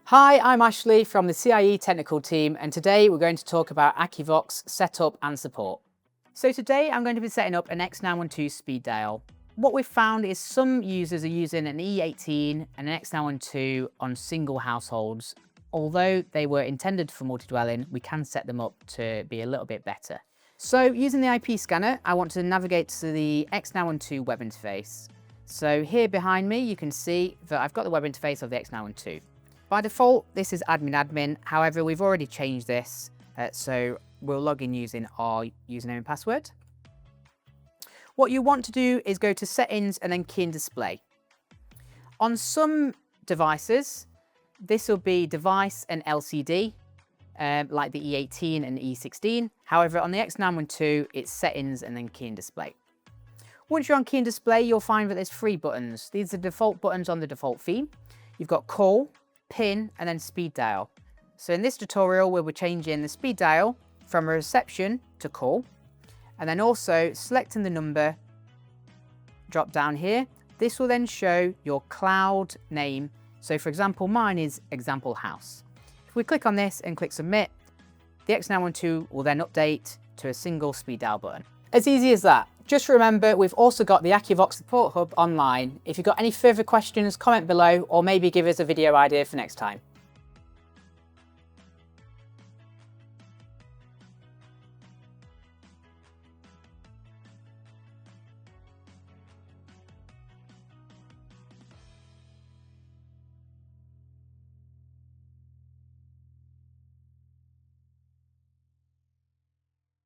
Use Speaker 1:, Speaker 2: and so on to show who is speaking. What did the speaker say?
Speaker 1: Hi, I'm Ashley from the CIE technical team, and today we're going to talk about Akuvox setup and support. So today I'm going to be setting up an X912 speed dial. What we've found is some users are using an E18 and an X912 on single households. Although they were intended for multi-dwelling, we can set them up to be a little bit better. So using the IP scanner, I want to navigate to the X912 web interface. So here behind me, you can see that I've got the web interface of the X912. By default, this is admin. However, we've already changed this, so we'll log in using our username and password. What you want to do is go to settings and then key in display. On some devices, this will be device and LCD, like the E18 and E16. However, on the X912, it's settings and then key in display. Once you're on key in display, you'll find that there's 3 buttons. These are default buttons on the default theme. You've got call, pin, and then speed dial. So in this tutorial, we'll be changing the speed dial from a reception to call, and then also selecting the number, drop down here. This will then show your cloud name. So for example, mine is example house. If we click on this and click submit, the X912 will then update to a single speed dial button. As easy as that. Just remember, we've also got the Akuvox Support Hub online. If you've got any further questions, comment below, or maybe give us a video idea for next time.